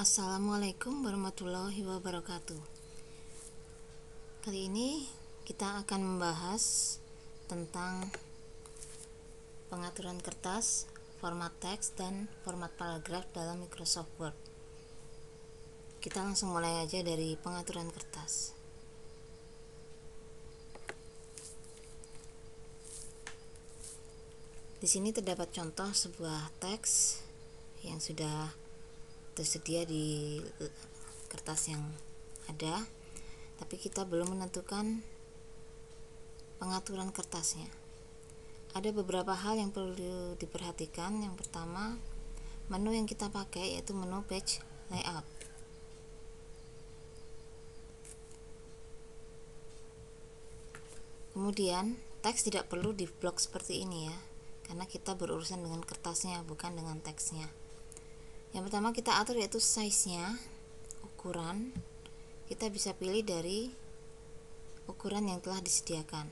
Assalamualaikum warahmatullahi wabarakatuh. Kali ini kita akan membahas tentang pengaturan kertas, format teks, dan format paragraf dalam Microsoft Word. Kita langsung mulai aja dari pengaturan kertas. Di sini terdapat contoh sebuah teks yang sudah tersedia di kertas yang ada, tapi kita belum menentukan pengaturan kertasnya. Ada beberapa hal yang perlu diperhatikan. Yang pertama, menu yang kita pakai yaitu menu page layout. Kemudian, teks tidak perlu di blok seperti ini ya, karena kita berurusan dengan kertasnya, bukan dengan teksnya. Yang pertama kita atur yaitu size-nya, ukuran. Kita bisa pilih dari ukuran yang telah disediakan.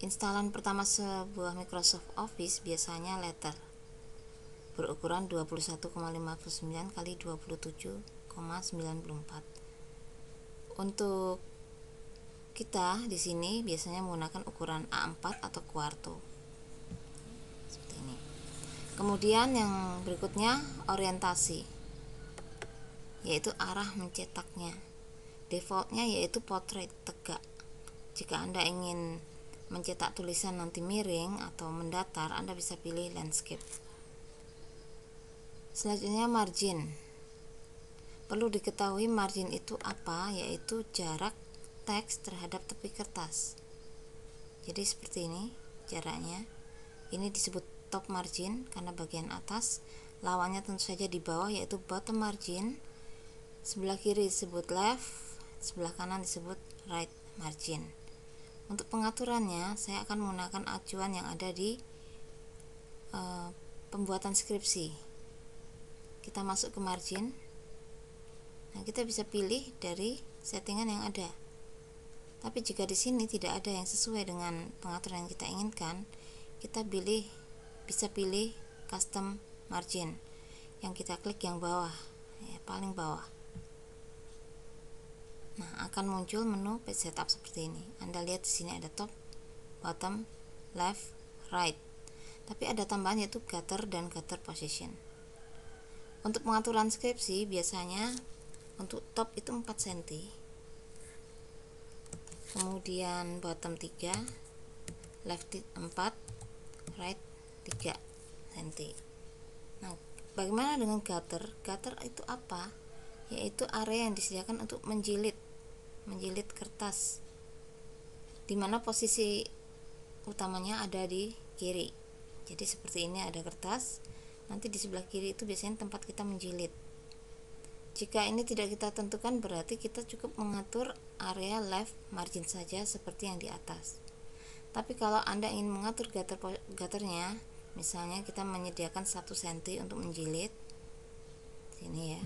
Instalan pertama sebuah Microsoft Office biasanya letter berukuran 21,59 kali 27,94. Untuk kita di sini biasanya menggunakan ukuran A4 atau quarto. Seperti ini. Kemudian yang berikutnya orientasi, yaitu arah mencetaknya. Defaultnya yaitu portrait, tegak. Jika Anda ingin mencetak tulisan nanti miring atau mendatar, Anda bisa pilih landscape. Selanjutnya margin. Perlu diketahui margin itu apa, yaitu jarak teks terhadap tepi kertas. Jadi seperti ini jaraknya. Ini disebut top margin karena bagian atas. Lawannya tentu saja di bawah yaitu bottom margin. Sebelah kiri disebut left, sebelah kanan disebut right margin. Untuk pengaturannya saya akan menggunakan acuan yang ada di pembuatan skripsi. Kita masuk ke margin. Nah, kita bisa pilih dari settingan yang ada. Tapi jika di sini tidak ada yang sesuai dengan pengaturan yang kita inginkan, kita bisa pilih custom margin. Yang kita klik yang bawah, ya, paling bawah. Nah, akan muncul menu page setup seperti ini. Anda lihat di sini ada top, bottom, left, right. Tapi ada tambahan yaitu gutter dan gutter position. Untuk pengaturan skripsi biasanya untuk top itu 4 cm. Kemudian bottom 3, left 4, right 3 cm. Nah, bagaimana dengan gutter? Gutter itu apa? Yaitu area yang disediakan untuk menjilid kertas, dimana posisi utamanya ada di kiri. Jadi seperti ini ada kertas, nanti di sebelah kiri itu biasanya tempat kita menjilid. Jika ini tidak kita tentukan, berarti kita cukup mengatur area left margin saja seperti yang di atas. Tapi kalau Anda ingin mengatur gutternya, misalnya kita menyediakan 1 cm untuk menjilid sini ya,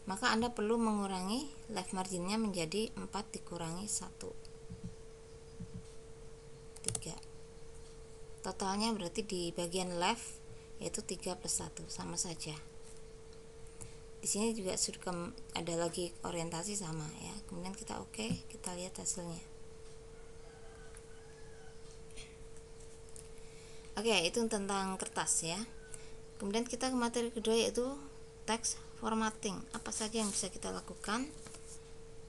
maka Anda perlu mengurangi left marginnya menjadi 4 dikurangi 1, 3. Totalnya berarti di bagian left yaitu 3 plus 1, sama saja. Di sini juga sudah ada lagi orientasi sama ya. Kemudian kita oke, kita lihat hasilnya. Oke, itu tentang kertas ya. Kemudian kita ke materi kedua yaitu text formatting. Apa saja yang bisa kita lakukan?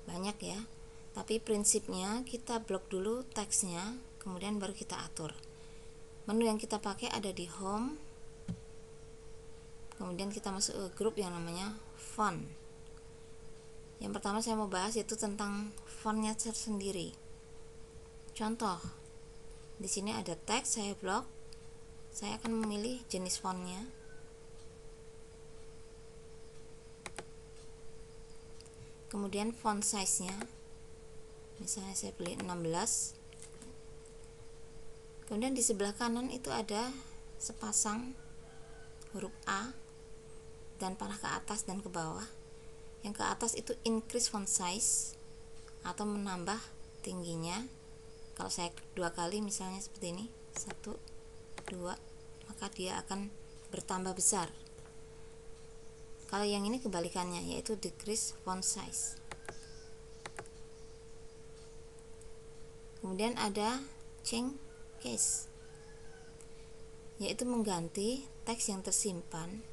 Banyak ya. Tapi prinsipnya kita blok dulu teksnya, kemudian baru kita atur. Menu yang kita pakai ada di home. Kemudian kita masuk ke grup yang namanya font. Yang pertama saya mau bahas yaitu tentang fontnya tersendiri. Contoh, di sini ada teks, saya blok. Saya akan memilih jenis fontnya. Kemudian font size-nya, misalnya saya pilih 16. Kemudian di sebelah kanan itu ada sepasang huruf A dan panah ke atas dan ke bawah. Yang ke atas itu increase font size atau menambah tingginya. Kalau saya klik 2 kali misalnya seperti ini, 1, 2, maka dia akan bertambah besar. Kalau yang ini kebalikannya, yaitu decrease font size. Kemudian ada change case, yaitu mengganti teks yang tersimpan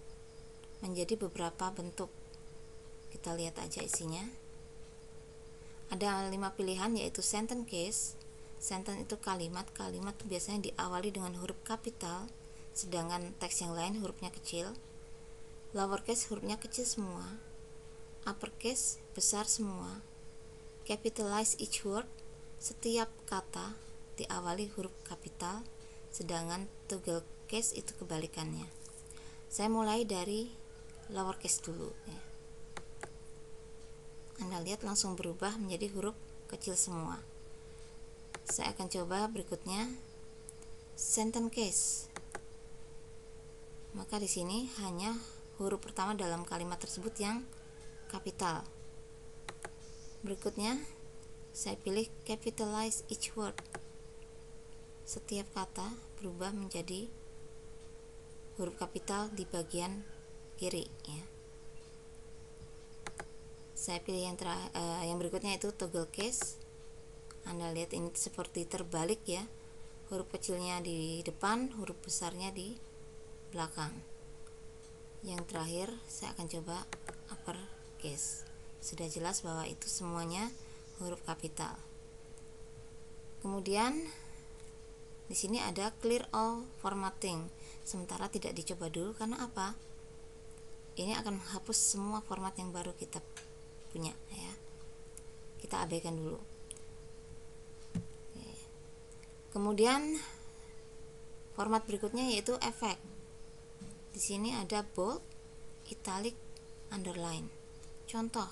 menjadi beberapa bentuk. Kita lihat aja isinya. Ada 5 pilihan, yaitu sentence case. Sentence itu kalimat biasanya diawali dengan huruf kapital, sedangkan teks yang lain hurufnya kecil. Lowercase hurufnya kecil semua. Uppercase besar semua. Capitalize each word, setiap kata diawali huruf kapital, sedangkan toggle case itu kebalikannya. Saya mulai dari lowercase dulu ya. Anda lihat langsung berubah menjadi huruf kecil semua. Saya akan coba berikutnya sentence case. Maka di sini hanya huruf pertama dalam kalimat tersebut yang kapital. Berikutnya saya pilih capitalize each word. Setiap kata berubah menjadi huruf kapital di bagian kiri ya. Saya pilih yang berikutnya itu toggle case. Anda lihat ini seperti terbalik ya. Huruf kecilnya di depan, huruf besarnya di belakang. Yang terakhir saya akan coba upper case. Sudah jelas bahwa itu semuanya huruf kapital. Kemudian di sini ada clear all formatting. Sementara tidak dicoba dulu karena apa? Ini akan menghapus semua format yang baru kita punya ya. Kita abaikan dulu. Kemudian format berikutnya yaitu efek. Di sini ada bold, italic, underline. Contoh.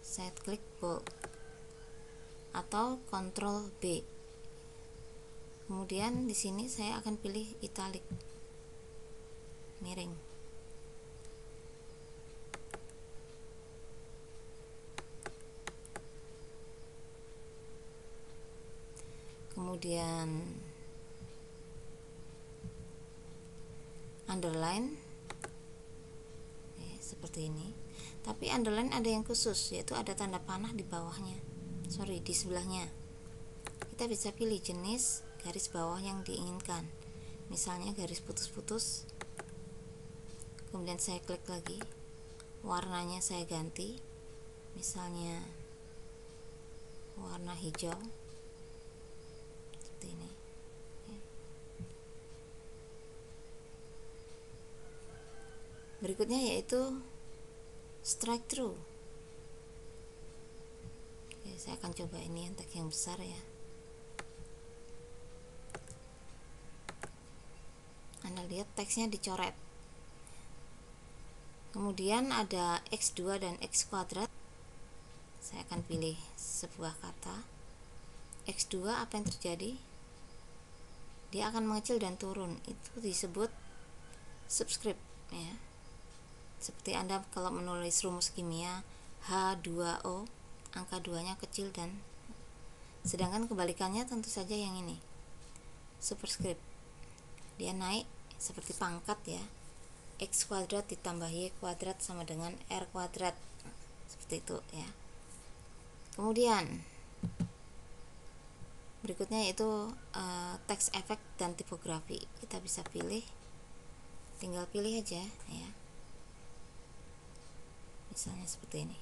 Saya klik bold atau Ctrl B. Kemudian di sini saya akan pilih italic, miring. Kemudian underline seperti ini. Tapi underline ada yang khusus, yaitu ada tanda panah di bawahnya. Di sebelahnya. Kita bisa pilih jenis garis bawah yang diinginkan. Misalnya garis putus-putus. Kemudian saya klik lagi. Warnanya saya ganti. Misalnya warna hijau. Seperti ini. Berikutnya yaitu strike through. Oke, saya akan coba ini yang teks yang besar ya. Anda lihat teksnya dicoret. Kemudian ada X2 dan X kuadrat. Saya akan pilih sebuah kata. X2 apa yang terjadi? Dia akan mengecil dan turun. Itu disebut subscript ya. Seperti Anda kalau menulis rumus kimia H2O, angka 2-nya kecil dan sedangkan kebalikannya tentu saja yang ini. Superscript. Dia naik seperti pangkat ya. X kuadrat ditambah Y kuadrat sama dengan R kuadrat. Seperti itu ya. Kemudian berikutnya yaitu teks efek dan tipografi. Kita bisa pilih, tinggal pilih aja ya. Misalnya seperti ini.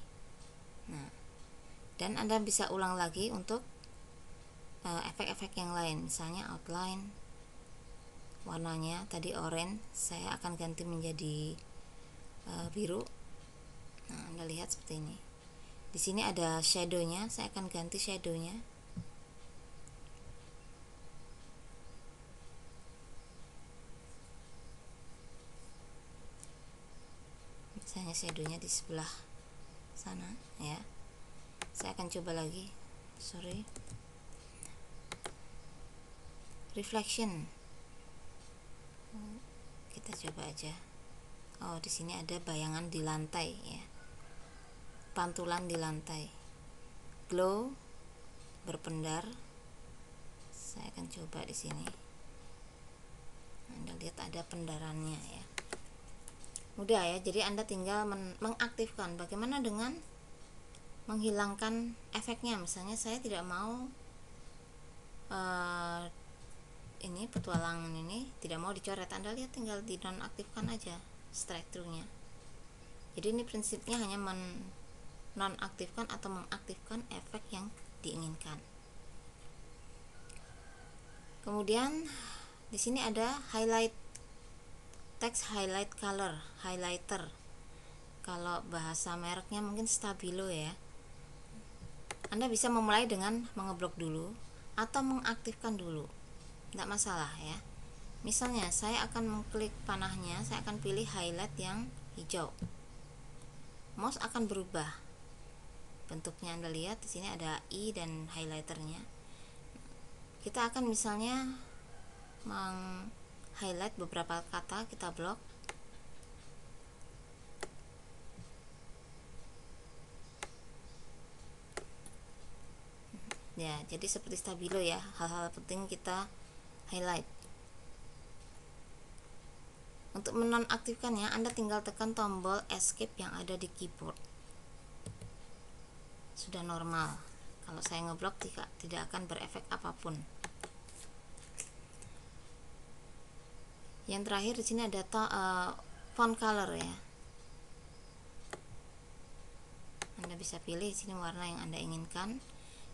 Nah, dan Anda bisa ulang lagi untuk efek-efek yang lain, misalnya outline. Warnanya tadi oranye, saya akan ganti menjadi biru. Nah, Anda lihat seperti ini. Di sini ada shadownya, saya akan ganti shadownya. Misalnya shadownya di sebelah sana ya. Saya akan coba lagi. Reflection. Kita coba aja. Oh, di sini ada bayangan di lantai ya. Pantulan di lantai. Glow, berpendar. Saya akan coba di sini. Anda lihat ada pendarannya ya. Mudah ya, jadi Anda tinggal mengaktifkan. Bagaimana dengan menghilangkan efeknya? Misalnya saya tidak mau ini petualangan ini tidak mau dicoret, Anda lihat tinggal dinonaktifkan aja strike through-nya. Jadi ini prinsipnya hanya nonaktifkan atau mengaktifkan efek yang diinginkan. Kemudian di sini ada highlight text, highlight color, highlighter. Kalau bahasa mereknya mungkin Stabilo ya. Anda bisa memulai dengan mengeblok dulu atau mengaktifkan dulu, tidak masalah ya. Misalnya saya akan mengklik panahnya, saya akan pilih highlight yang hijau. Mouse akan berubah bentuknya, Anda lihat di sini ada i dan highlighternya. Kita akan misalnya meng-highlight beberapa kata, kita blok. Ya, jadi seperti Stabilo ya, hal-hal penting kita highlight. Untuk menonaktifkannya, Anda tinggal tekan tombol escape yang ada di keyboard. Sudah normal. Kalau saya ngeblok tidak akan berefek apapun. Yang terakhir di sini ada font color ya. Anda bisa pilih di sini warna yang Anda inginkan.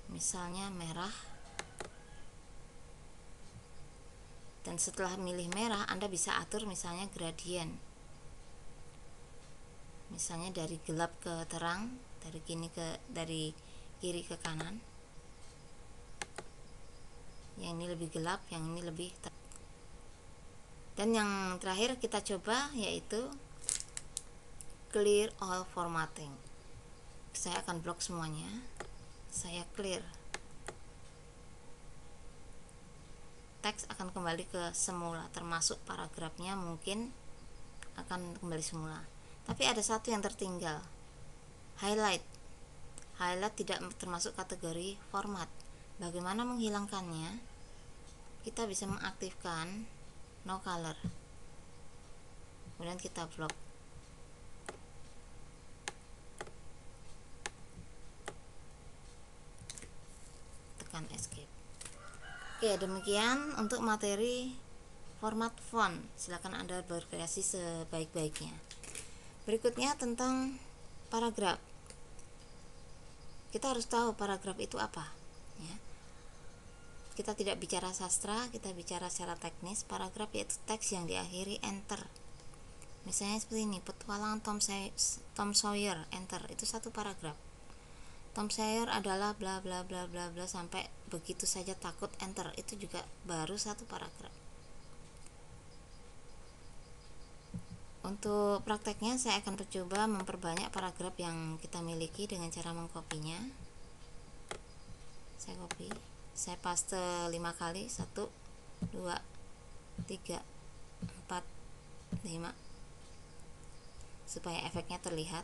Misalnya merah. Dan setelah milih merah, Anda bisa atur misalnya gradient. Misalnya dari gelap ke terang, dari kiri ke kanan. Yang ini lebih gelap, yang ini lebih terang. Dan yang terakhir kita coba yaitu clear all formatting. Saya akan blok semuanya. Saya clear. Teks akan kembali ke semula, termasuk paragrafnya mungkin akan kembali semula. Tapi ada satu yang tertinggal. Highlight. Highlight tidak termasuk kategori format. Bagaimana menghilangkannya? Kita bisa mengaktifkan no color. Kemudian kita blok. Tekan escape. Oke, demikian untuk materi format font. Silakan Anda berkreasi sebaik-baiknya. Berikutnya tentang paragraf. Kita harus tahu paragraf itu apa ya. Kita tidak bicara sastra, kita bicara secara teknis. Paragraf yaitu teks yang diakhiri enter. Misalnya seperti ini, petualangan Tom Sawyer, enter, itu satu paragraf. Tom Sawyer adalah bla bla bla bla bla sampai begitu saja takut, enter, itu juga baru satu paragraf. Untuk prakteknya saya akan mencoba memperbanyak paragraf yang kita miliki dengan cara mengkopinya. Saya copy, saya paste 5 kali, 1 2 3 4 5 supaya efeknya terlihat.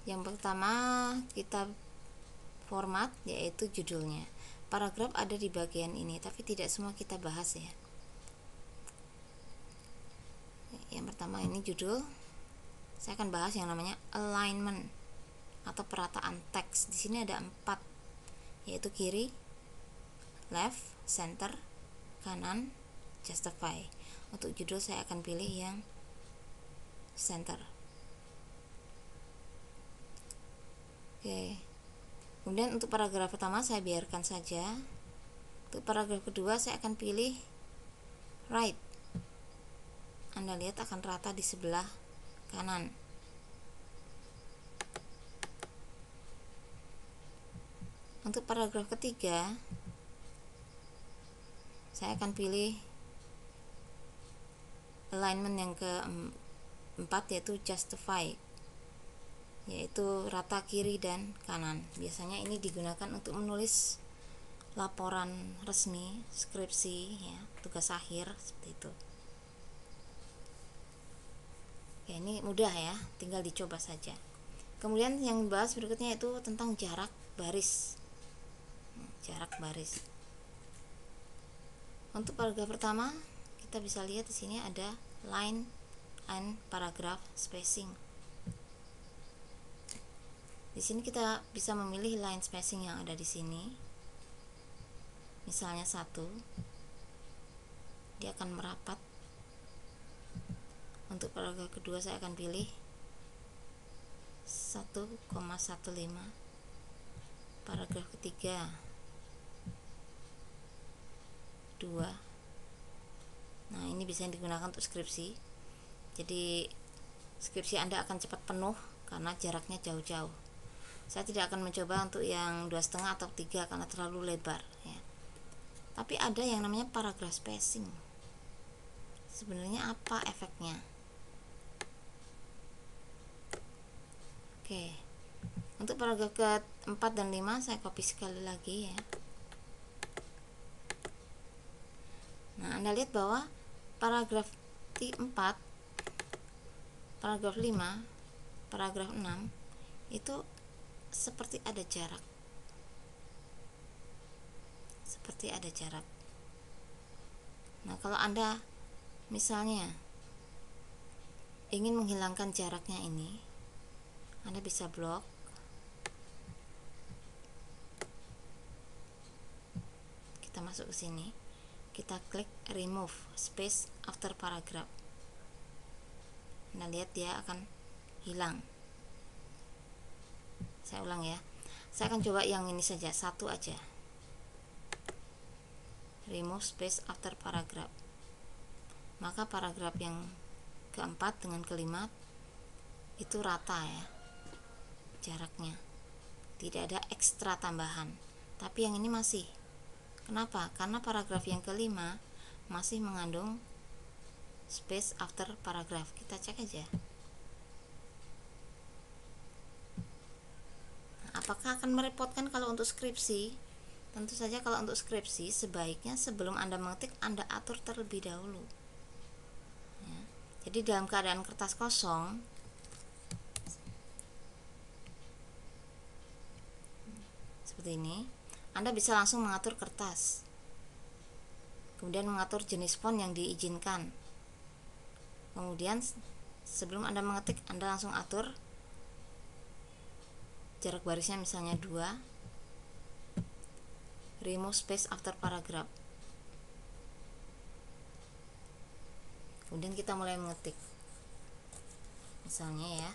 Yang pertama kita format yaitu judulnya. Paragraf ada di bagian ini, tapi tidak semua kita bahas ya. Yang pertama ini judul. Saya akan bahas yang namanya alignment atau perataan teks. Di sini ada 4, yaitu kiri, left, center, kanan, justify. Untuk judul saya akan pilih yang center. Oke. Kemudian untuk paragraf pertama saya biarkan saja. Untuk paragraf kedua saya akan pilih right. Anda lihat akan rata di sebelah kanan. Untuk paragraf ketiga saya akan pilih alignment yang keempat yaitu justify, yaitu rata kiri dan kanan. Biasanya ini digunakan untuk menulis laporan resmi, skripsi ya, tugas akhir seperti itu. Ya, ini mudah ya, tinggal dicoba saja. Kemudian yang dibahas berikutnya itu tentang jarak baris. Jarak baris. Untuk paragraf pertama kita bisa lihat di sini ada line and paragraph spacing. Di sini kita bisa memilih line spacing yang ada di sini. Misalnya 1, dia akan merapat. Untuk paragraf kedua saya akan pilih 1,15. Paragraf ketiga 2. Nah, ini bisa digunakan untuk skripsi. Jadi skripsi Anda akan cepat penuh karena jaraknya jauh-jauh. Saya tidak akan mencoba untuk yang 2,5 atau 3 karena terlalu lebar ya. Tapi ada yang namanya paragraph spacing. Sebenarnya apa efeknya? Oke. Untuk paragraf ke-4 dan 5 saya copy sekali lagi ya. Nah, Anda lihat bahwa paragraf 4, paragraf 5, paragraf 6 itu seperti ada jarak. Nah, kalau Anda misalnya ingin menghilangkan jaraknya ini, Anda bisa blok. Kita masuk ke sini, kita klik remove space after paragraph. Anda lihat dia akan hilang. Saya ulang ya. Saya akan coba yang ini saja, 1 aja. Remove space after paragraph. Maka paragraf yang keempat dengan kelima itu rata ya jaraknya, tidak ada ekstra tambahan. Tapi yang ini masih. Kenapa? Karena paragraf yang kelima masih mengandung space after paragraph. Kita cek aja. Apakah akan merepotkan kalau untuk skripsi? Tentu saja kalau untuk skripsi sebaiknya sebelum Anda mengetik Anda atur terlebih dahulu ya. Jadi dalam keadaan kertas kosong seperti ini, Anda bisa langsung mengatur kertas, kemudian mengatur jenis font yang diizinkan. Kemudian sebelum Anda mengetik Anda langsung atur jarak barisnya, misalnya 2. Remove space after paragraph. Kemudian kita mulai mengetik. Misalnya ya.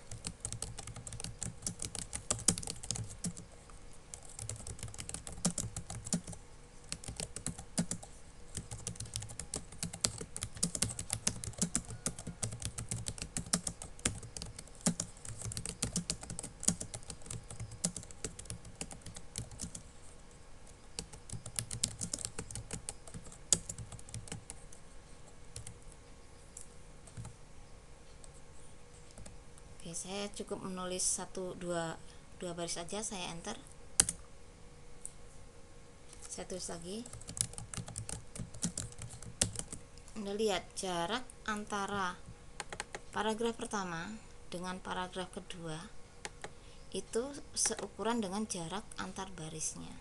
Oke, saya cukup menulis 2 baris aja, saya enter. Saya tulis lagi. Anda lihat jarak antara paragraf pertama dengan paragraf kedua itu seukuran dengan jarak antar barisnya.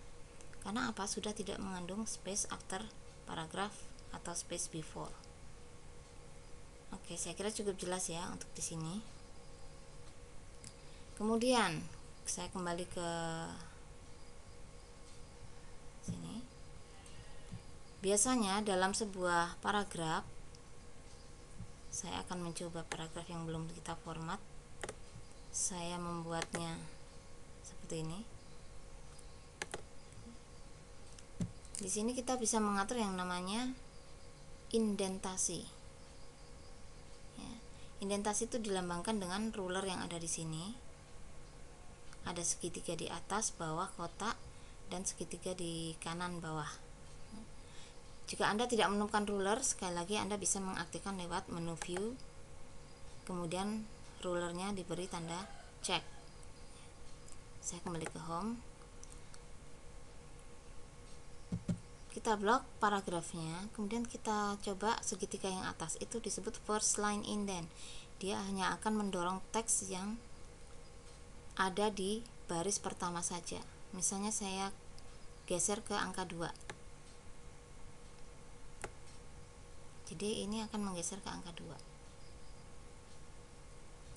Karena apa? Sudah tidak mengandung space after paragraph atau space before. Oke, saya kira cukup jelas ya untuk di sini. Kemudian saya kembali ke sini. Biasanya dalam sebuah paragraf, saya akan mencoba paragraf yang belum kita format. Saya membuatnya seperti ini. Di sini kita bisa mengatur yang namanya indentasi. Ya, indentasi itu dilambangkan dengan ruler yang ada di sini. Ada segitiga di atas, bawah, kotak, dan segitiga di kanan bawah. Jika Anda tidak menemukan ruler, sekali lagi Anda bisa mengaktifkan lewat menu view, kemudian rulernya diberi tanda check. Saya kembali ke home. Kita blok paragrafnya, kemudian kita coba segitiga yang atas, itu disebut first line indent. Dia hanya akan mendorong teks yang ada di baris pertama saja. Misalnya saya geser ke angka 2. Jadi ini akan menggeser ke angka 2.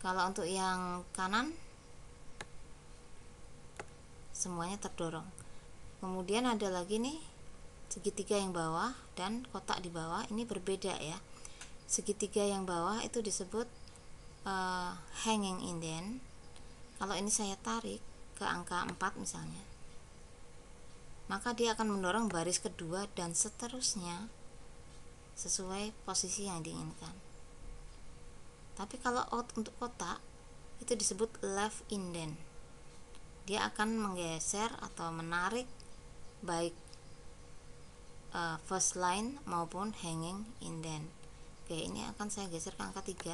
Kalau untuk yang kanan semuanya terdorong. Kemudian ada lagi nih segitiga yang bawah dan kotak di bawah, ini berbeda ya. Segitiga yang bawah itu disebut hanging indent. Kalau ini saya tarik ke angka 4 misalnya, maka dia akan mendorong baris kedua dan seterusnya sesuai posisi yang diinginkan. Tapi kalau untuk kotak itu disebut left indent. Dia akan menggeser atau menarik baik first line maupun hanging indent. Oke, ini akan saya geser ke angka 3.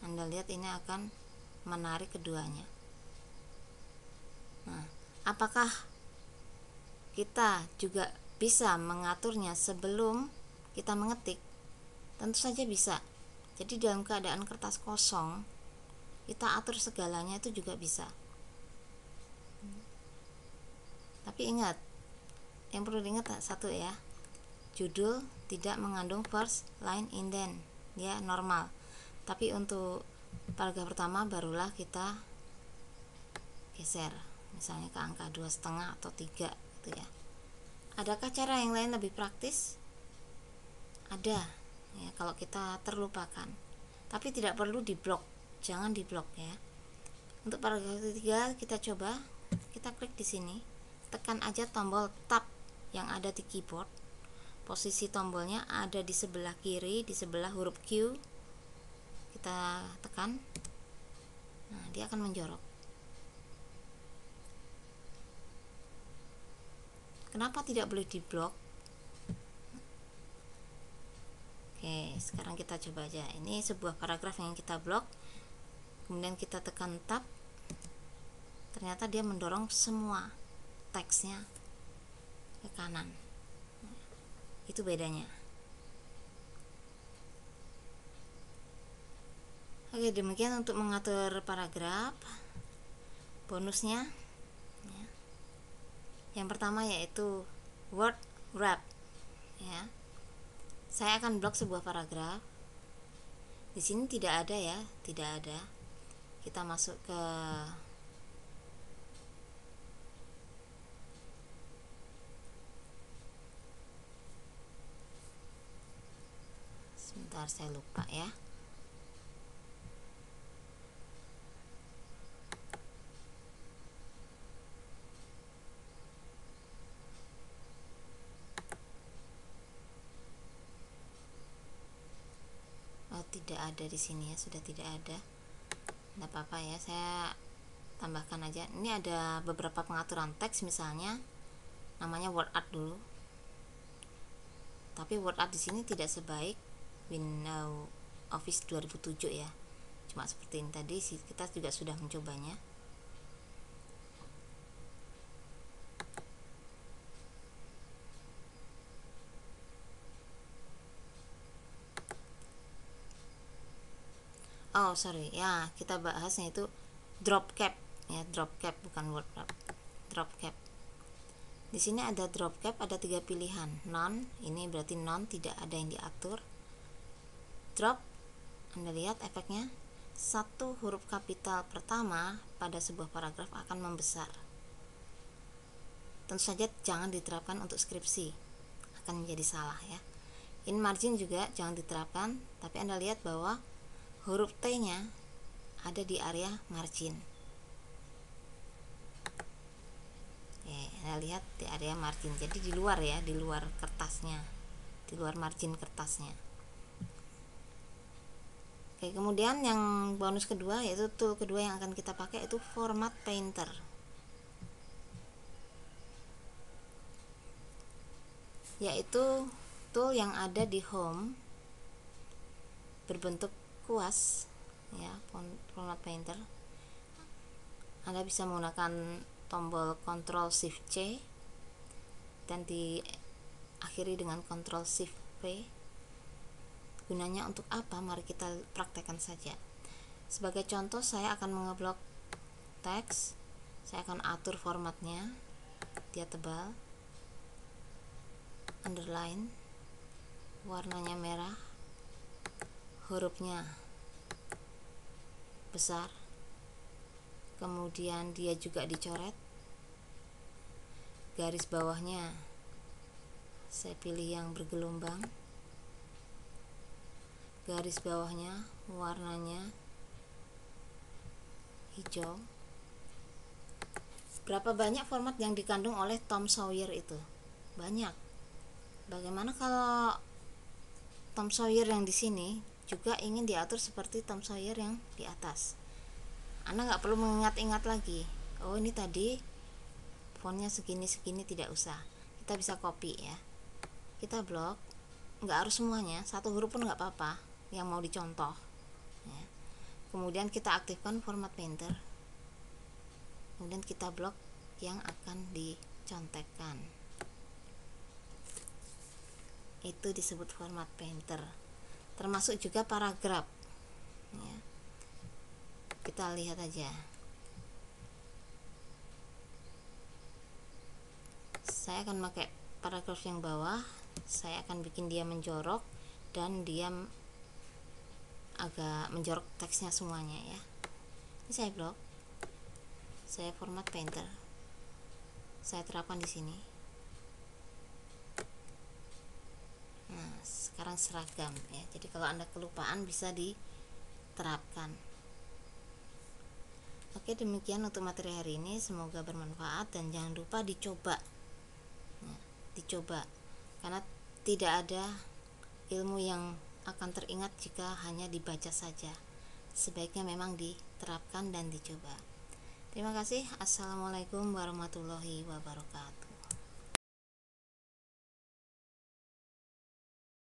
Anda lihat ini akan menarik keduanya. Nah, apakah kita juga bisa mengaturnya sebelum kita mengetik? Tentu saja bisa. Jadi dalam keadaan kertas kosong, kita atur segalanya itu juga bisa. Tapi ingat, yang perlu diingat satu ya, judul tidak mengandung first line indent, dia normal. Tapi untuk paragraf pertama barulah kita geser, misalnya ke angka 2,5 atau 3 gitu ya. Adakah cara yang lain lebih praktis? Ada ya, kalau kita terlupakan. Tapi tidak perlu diblok, jangan diblok ya. Untuk paragraf ketiga kita coba, kita klik di sini, tekan aja tombol tab yang ada di keyboard. Posisi tombolnya ada di sebelah kiri, di sebelah huruf Q. Kita tekan, nah dia akan menjorok. Kenapa tidak boleh diblok? Oke, sekarang kita coba aja. Ini sebuah paragraf yang kita blok, kemudian kita tekan tab, ternyata dia mendorong semua teksnya ke kanan. Itu bedanya. Oke, demikian untuk mengatur paragraf. Bonusnya ya. Yang pertama yaitu word wrap ya. Saya akan blok sebuah paragraf. Di sini tidak ada ya, tidak ada. Kita masuk ke sebentar, saya lupa ya. Oh, tidak ada di sini ya, sudah tidak ada. Tidak apa-apa ya, saya tambahkan aja. Ini ada beberapa pengaturan teks, misalnya namanya word art dulu. Tapi word art di sini tidak sebaik Windows Office 2007 ya. Cuma seperti ini tadi, kita juga sudah mencobanya. Oh sorry ya, kita bahasnya itu drop cap ya, drop cap bukan word wrap, drop cap. Di sini ada drop cap, ada 3 pilihan. None, ini berarti none, tidak ada yang diatur. Drop, Anda lihat efeknya, satu huruf kapital pertama pada sebuah paragraf akan membesar. Tentu saja jangan diterapkan untuk skripsi, akan menjadi salah ya. In margin juga jangan diterapkan, tapi Anda lihat bahwa huruf T nya ada di area margin. Anda lihat di area margin, jadi di luar ya, di luar kertasnya, di luar margin kertasnya. Oke, kemudian yang bonus kedua yaitu tool kedua yang akan kita pakai itu Format Painter. Yaitu tool yang ada di home, berbentuk kuas ya, Format Painter. Anda bisa menggunakan tombol Ctrl Shift C dan diakhiri dengan Ctrl Shift V. Gunanya untuk apa? Mari kita praktekkan saja. Sebagai contoh, saya akan mengeblok teks. Saya akan atur formatnya, dia tebal, underline, warnanya merah, hurufnya besar, kemudian dia juga dicoret. Garis bawahnya saya pilih yang bergelombang, garis bawahnya warnanya hijau. Berapa banyak format yang dikandung oleh Tom Sawyer itu? Banyak. Bagaimana kalau Tom Sawyer yang di sini juga ingin diatur seperti Tom Sawyer yang di atas? Anda nggak perlu mengingat-ingat lagi. Oh, ini tadi fontnya segini-segini, tidak usah. Kita bisa copy ya. Kita blok, nggak harus semuanya, satu huruf pun nggak apa-apa yang mau dicontoh ya. Kemudian kita aktifkan format painter, kemudian kita blok yang akan dicontekkan. Itu disebut format painter. Termasuk juga paragraf ya. Kita lihat aja. Saya akan pakai paragraf yang bawah. Saya akan bikin dia menjorok dan dia agak menjorok teksnya semuanya ya. Ini saya blok. Saya format painter. Saya terapkan di sini. Nah, sekarang seragam ya. Jadi kalau Anda kelupaan bisa diterapkan. Oke, demikian untuk materi hari ini. Semoga bermanfaat dan jangan lupa dicoba. Nah, dicoba. Karena tidak ada ilmu yang akan teringat jika hanya dibaca saja. Sebaiknya memang diterapkan dan dicoba. Terima kasih. Assalamualaikum warahmatullahi wabarakatuh.